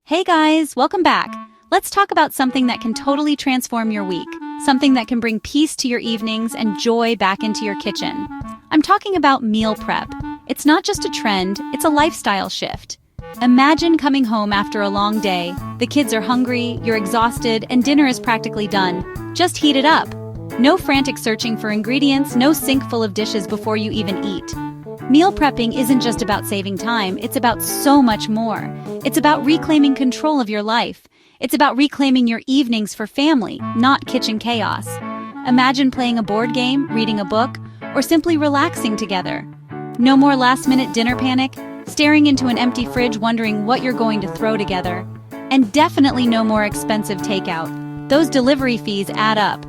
Hey guys, welcome back. Let's talk about something that can totally transform your week, something that can bring peace to your evenings and joy back into your kitchen. I'm talking about meal prep. It's not just a trend, it's a lifestyle shift. Imagine coming home after a long day, the kids are hungry, you're exhausted, and dinner is practically done. Just heat it up. No frantic searching for ingredients, no sink full of dishes before you even eat. Meal prepping isn't just about saving time, it's about so much more. It's about reclaiming control of your life. It's about reclaiming your evenings for family, not kitchen chaos. Imagine playing a board game, reading a book, or simply relaxing together. No more last-minute dinner panic, staring into an empty fridge wondering what you're going to throw together. And definitely no more expensive takeout. Those delivery fees add up.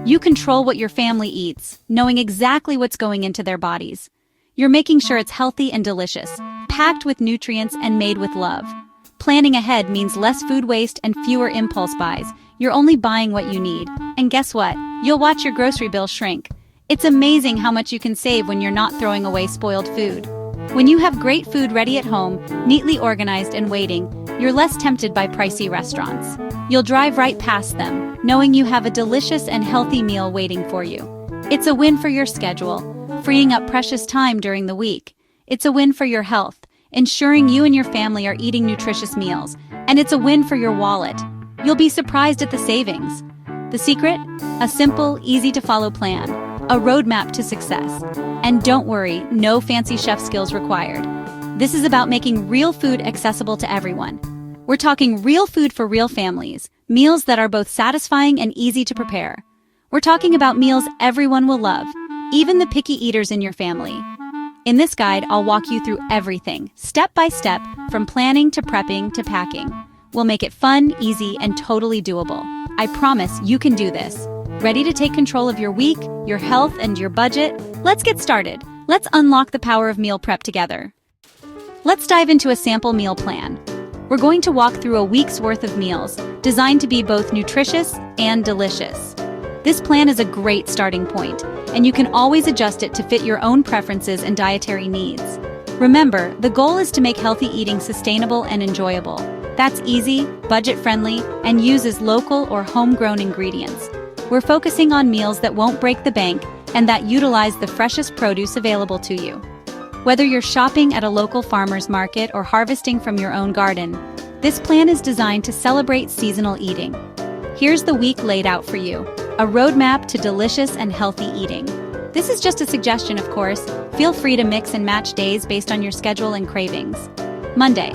You control what your family eats, knowing exactly what's going into their bodies. You're making sure it's healthy and delicious, packed with nutrients and made with love. Planning ahead means less food waste and fewer impulse buys. You're only buying what you need. And guess what? You'll watch your grocery bill shrink. It's amazing how much you can save when you're not throwing away spoiled food. When you have great food ready at home, neatly organized and waiting, you're less tempted by pricey restaurants. You'll drive right past them, knowing you have a delicious and healthy meal waiting for you. It's a win for your schedule, freeing up precious time during the week. It's a win for your health, ensuring you and your family are eating nutritious meals. And it's a win for your wallet. You'll be surprised at the savings. The secret? A simple, easy-to-follow plan. A roadmap to success. And don't worry, no fancy chef skills required. This is about making real food accessible to everyone. We're talking real food for real families, meals that are both satisfying and easy to prepare. We're talking about meals everyone will love, even the picky eaters in your family. In this guide, I'll walk you through everything, step by step, from planning to prepping to packing. We'll make it fun, easy, and totally doable. I promise you can do this. Ready to take control of your week, your health, and your budget? Let's get started. Let's unlock the power of meal prep together. Let's dive into a sample meal plan. We're going to walk through a week's worth of meals, designed to be both nutritious and delicious. This plan is a great starting point, and you can always adjust it to fit your own preferences and dietary needs. Remember, the goal is to make healthy eating sustainable and enjoyable. That's easy, budget-friendly, and uses local or homegrown ingredients. We're focusing on meals that won't break the bank and that utilize the freshest produce available to you. Whether you're shopping at a local farmer's market or harvesting from your own garden, this plan is designed to celebrate seasonal eating. Here's the week laid out for you. A roadmap to delicious and healthy eating. This is just a suggestion, of course. Feel free to mix and match days based on your schedule and cravings. Monday,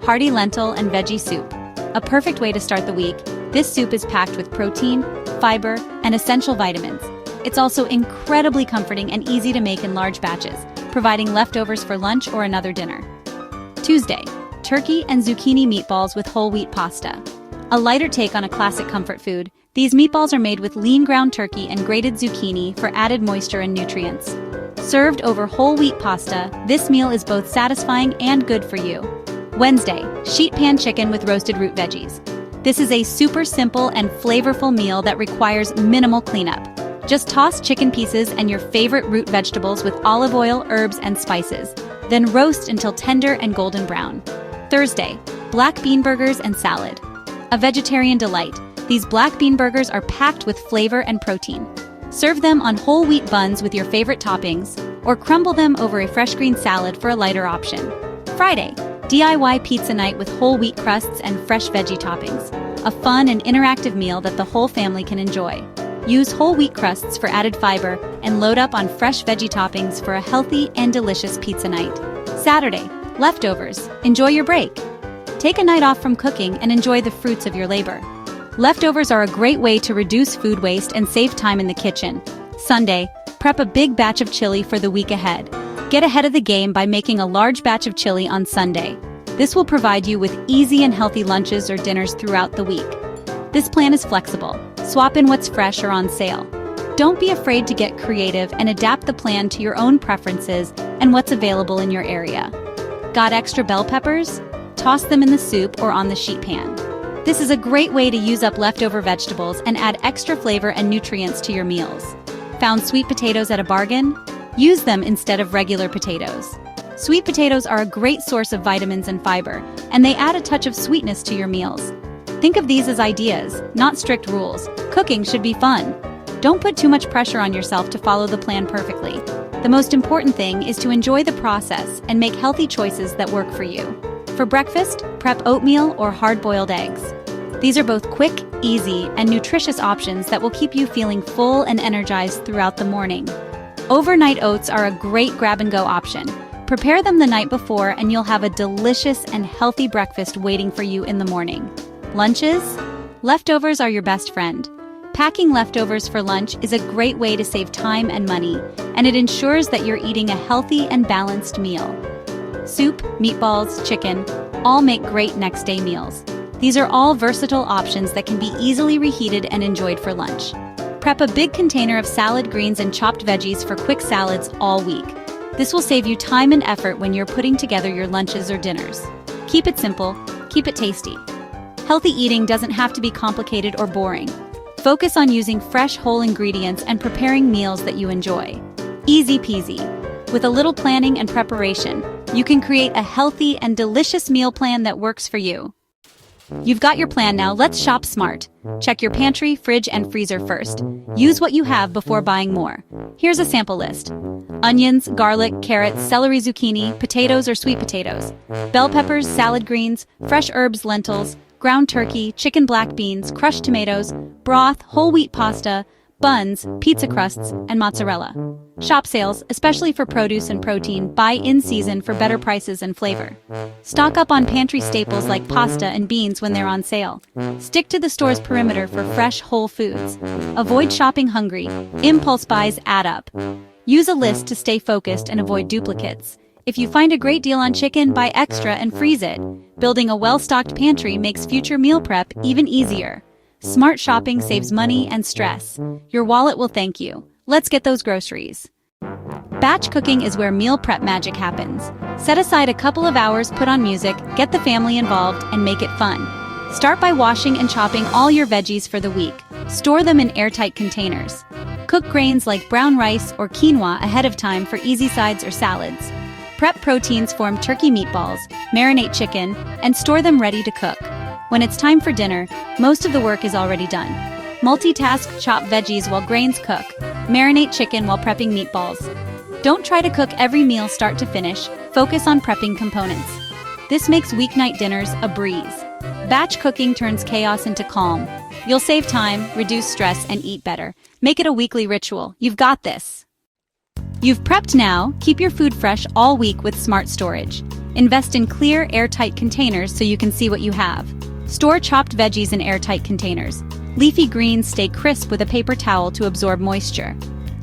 hearty lentil and veggie soup. A perfect way to start the week. This soup is packed with protein, fiber, and essential vitamins. It's also incredibly comforting and easy to make in large batches, providing leftovers for lunch or another dinner. Tuesday, turkey and zucchini meatballs with whole wheat pasta. A lighter take on a classic comfort food. These meatballs are made with lean ground turkey and grated zucchini for added moisture and nutrients. Served over whole wheat pasta, this meal is both satisfying and good for you. Wednesday, sheet pan chicken with roasted root veggies. This is a super simple and flavorful meal that requires minimal cleanup. Just toss chicken pieces and your favorite root vegetables with olive oil, herbs, and spices. Then roast until tender and golden brown. Thursday, black bean burgers and salad. A vegetarian delight. These black bean burgers are packed with flavor and protein. Serve them on whole wheat buns with your favorite toppings, or crumble them over a fresh green salad for a lighter option. Friday, DIY pizza night with whole wheat crusts and fresh veggie toppings. A fun and interactive meal that the whole family can enjoy. Use whole wheat crusts for added fiber and load up on fresh veggie toppings for a healthy and delicious pizza night. Saturday, leftovers. Enjoy your break. Take a night off from cooking and enjoy the fruits of your labor. Leftovers are a great way to reduce food waste and save time in the kitchen. Sunday, prep a big batch of chili for the week ahead. Get ahead of the game by making a large batch of chili on Sunday. This will provide you with easy and healthy lunches or dinners throughout the week. This plan is flexible. Swap in what's fresh or on sale. Don't be afraid to get creative and adapt the plan to your own preferences and what's available in your area. Got extra bell peppers? Toss them in the soup or on the sheet pan. This is a great way to use up leftover vegetables and add extra flavor and nutrients to your meals. Found sweet potatoes at a bargain? Use them instead of regular potatoes. Sweet potatoes are a great source of vitamins and fiber, and they add a touch of sweetness to your meals. Think of these as ideas, not strict rules. Cooking should be fun. Don't put too much pressure on yourself to follow the plan perfectly. The most important thing is to enjoy the process and make healthy choices that work for you. For breakfast, prep oatmeal or hard-boiled eggs. These are both quick, easy, and nutritious options that will keep you feeling full and energized throughout the morning. Overnight oats are a great grab-and-go option. Prepare them the night before and you'll have a delicious and healthy breakfast waiting for you in the morning. Lunches? Leftovers are your best friend. Packing leftovers for lunch is a great way to save time and money, and it ensures that you're eating a healthy and balanced meal. Soup, meatballs, chicken, all make great next-day meals. These are all versatile options that can be easily reheated and enjoyed for lunch. Prep a big container of salad greens and chopped veggies for quick salads all week. This will save you time and effort when you're putting together your lunches or dinners. Keep it simple, keep it tasty. Healthy eating doesn't have to be complicated or boring. Focus on using fresh, whole ingredients and preparing meals that you enjoy. Easy peasy. With a little planning and preparation, you can create a healthy and delicious meal plan that works for you. You've got your plan now, let's shop smart. Check your pantry, fridge, and freezer first. Use what you have before buying more. Here's a sample list. Onions, garlic, carrots, celery, zucchini, potatoes or sweet potatoes, bell peppers, salad greens, fresh herbs, lentils, ground turkey, chicken black beans, crushed tomatoes, broth, whole wheat pasta, buns, pizza crusts, and mozzarella. Shop sales, especially for produce and protein, buy in season for better prices and flavor. Stock up on pantry staples like pasta and beans when they're on sale. Stick to the store's perimeter for fresh, whole foods. Avoid shopping hungry. Impulse buys add up. Use a list to stay focused and avoid duplicates. If you find a great deal on chicken, buy extra and freeze it. Building a well-stocked pantry makes future meal prep even easier. Smart shopping saves money and stress. Your wallet will thank you. Let's get those groceries. Batch cooking is where meal prep magic happens. Set aside a couple of hours, put on music, get the family involved, and make it fun. Start by washing and chopping all your veggies for the week. Store them in airtight containers. Cook grains like brown rice or quinoa ahead of time for easy sides or salads. Prep proteins, form turkey meatballs, marinate chicken, and store them ready to cook. When it's time for dinner, most of the work is already done. Multitask, chop veggies while grains cook. Marinate chicken while prepping meatballs. Don't try to cook every meal start to finish. Focus on prepping components. This makes weeknight dinners a breeze. Batch cooking turns chaos into calm. You'll save time, reduce stress, and eat better. Make it a weekly ritual. You've got this. You've prepped now. Keep your food fresh all week with smart storage. Invest in clear, airtight containers so you can see what you have. Store chopped veggies in airtight containers. Leafy greens stay crisp with a paper towel to absorb moisture.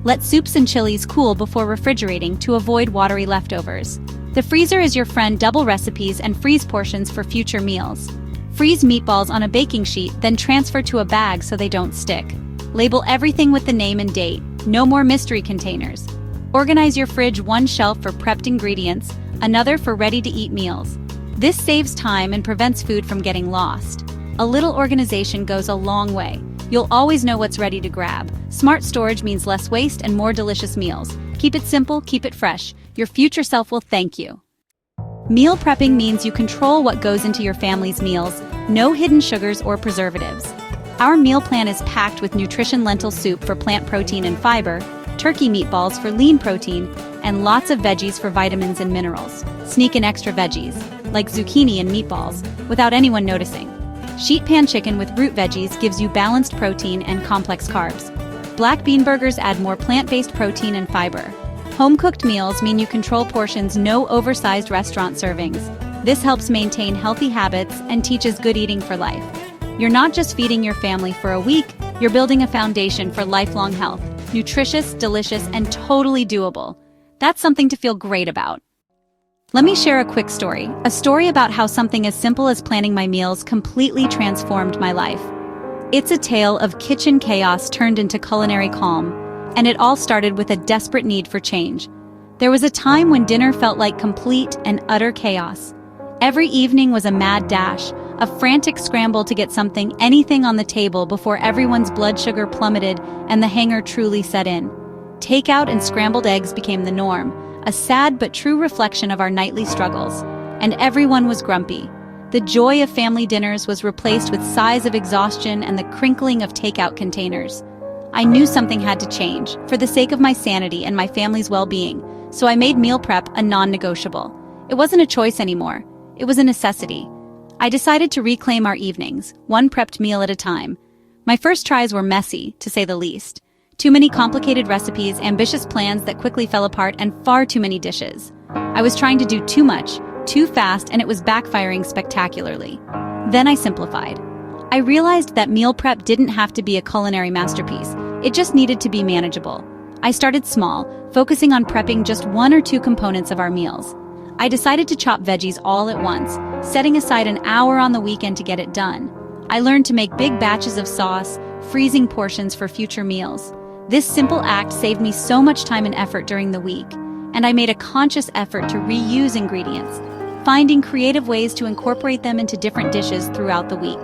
Let soups and chilies cool before refrigerating to avoid watery leftovers. The freezer is your friend. Double recipes and freeze portions for future meals. Freeze meatballs on a baking sheet, then transfer to a bag so they don't stick. Label everything with the name and date. No more mystery containers. Organize your fridge, one shelf for prepped ingredients, another for ready-to-eat meals. This saves time and prevents food from getting lost. A little organization goes a long way. You'll always know what's ready to grab. Smart storage means less waste and more delicious meals. Keep it simple, keep it fresh. Your future self will thank you. Meal prepping means you control what goes into your family's meals. No hidden sugars or preservatives. Our meal plan is packed with nutrition lentil soup for plant protein and fiber, turkey meatballs for lean protein, and lots of veggies for vitamins and minerals. Sneak in extra veggies, like zucchini and meatballs, without anyone noticing. Sheet pan chicken with root veggies gives you balanced protein and complex carbs. Black bean burgers add more plant-based protein and fiber. Home-cooked meals mean you control portions, no oversized restaurant servings. This helps maintain healthy habits and teaches good eating for life. You're not just feeding your family for a week, you're building a foundation for lifelong health. Nutritious, delicious, and totally doable. That's something to feel great about. Let me share a quick story. A story about how something as simple as planning my meals completely transformed my life. It's a tale of kitchen chaos turned into culinary calm, and it all started with a desperate need for change. There was a time when dinner felt like complete and utter chaos. Every evening was a mad dash, a frantic scramble to get anything on the table before everyone's blood sugar plummeted and the hangover truly set in. Takeout and scrambled eggs became the norm, a sad but true reflection of our nightly struggles. And everyone was grumpy. The joy of family dinners was replaced with sighs of exhaustion and the crinkling of takeout containers. I knew something had to change, for the sake of my sanity and my family's well-being, so I made meal prep a non-negotiable. It wasn't a choice anymore. It was a necessity. I decided to reclaim our evenings, one prepped meal at a time. My first tries were messy, to say the least. Too many complicated recipes, ambitious plans that quickly fell apart, and far too many dishes. I was trying to do too much, too fast, and it was backfiring spectacularly. Then I simplified. I realized that meal prep didn't have to be a culinary masterpiece. It just needed to be manageable. I started small, focusing on prepping just 1 or 2 components of our meals. I decided to chop veggies all at once, setting aside an hour on the weekend to get it done. I learned to make big batches of sauce, freezing portions for future meals. This simple act saved me so much time and effort during the week, and I made a conscious effort to reuse ingredients, finding creative ways to incorporate them into different dishes throughout the week.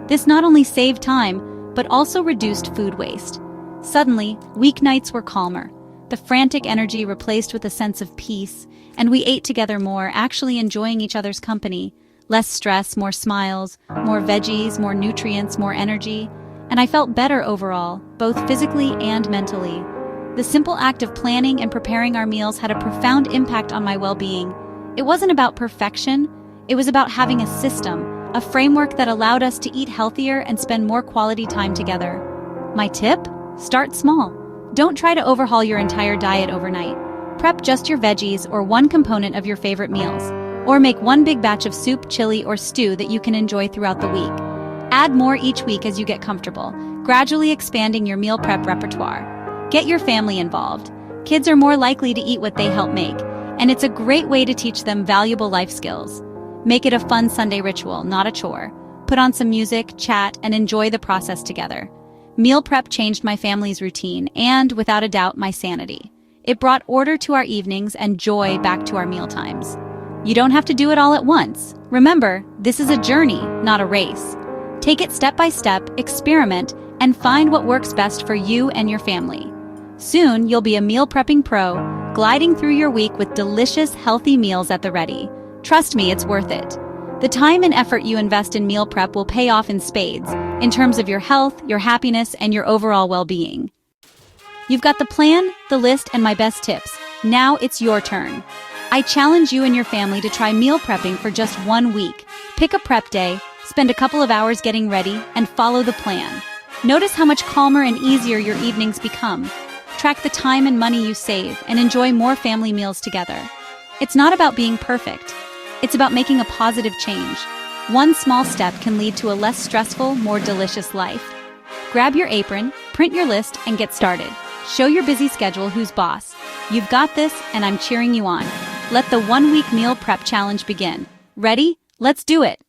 This not only saved time, but also reduced food waste. Suddenly, weeknights were calmer, the frantic energy replaced with a sense of peace, and we ate together more, actually enjoying each other's company. Less stress, more smiles, more veggies, more nutrients, more energy, and I felt better overall, both physically and mentally. The simple act of planning and preparing our meals had a profound impact on my well-being. It wasn't about perfection, it was about having a system, a framework that allowed us to eat healthier and spend more quality time together. My tip? Start small. Don't try to overhaul your entire diet overnight. Prep just your veggies or one component of your favorite meals, or make one big batch of soup, chili, or stew that you can enjoy throughout the week. Add more each week as you get comfortable, gradually expanding your meal prep repertoire. Get your family involved. Kids are more likely to eat what they help make, and it's a great way to teach them valuable life skills. Make it a fun Sunday ritual, not a chore. Put on some music, chat, and enjoy the process together. Meal prep changed my family's routine and, without a doubt, my sanity. It brought order to our evenings and joy back to our mealtimes. You don't have to do it all at once. Remember, this is a journey, not a race. Take it step by step, experiment, and find what works best for you and your family. Soon, you'll be a meal prepping pro, gliding through your week with delicious, healthy meals at the ready. Trust me, it's worth it. The time and effort you invest in meal prep will pay off in spades, in terms of your health, your happiness, and your overall well-being. You've got the plan, the list, and my best tips. Now it's your turn. I challenge you and your family to try meal prepping for just 1 week. Pick a prep day, spend a couple of hours getting ready, and follow the plan. Notice how much calmer and easier your evenings become. Track the time and money you save, and enjoy more family meals together. It's not about being perfect. It's about making a positive change. One small step can lead to a less stressful, more delicious life. Grab your apron, print your list, and get started. Show your busy schedule who's boss. You've got this, and I'm cheering you on. Let the 1-week meal prep challenge begin. Ready? Let's do it!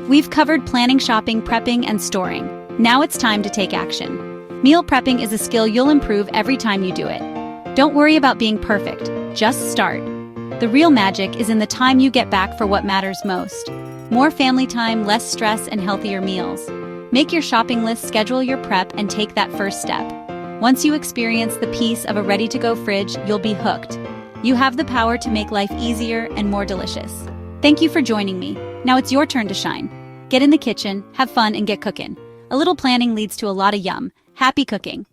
We've covered planning, shopping, prepping, and storing. Now it's time to take action. Meal prepping is a skill you'll improve every time you do it. Don't worry about being perfect. Just start. The real magic is in the time you get back for what matters most. More family time, less stress, and healthier meals. Make your shopping list, schedule your prep, and take that first step. Once you experience the peace of a ready-to-go fridge, you'll be hooked. You have the power to make life easier and more delicious. Thank you for joining me. Now it's your turn to shine. Get in the kitchen, have fun, and get cookin'. A little planning leads to a lot of yum. Happy cooking!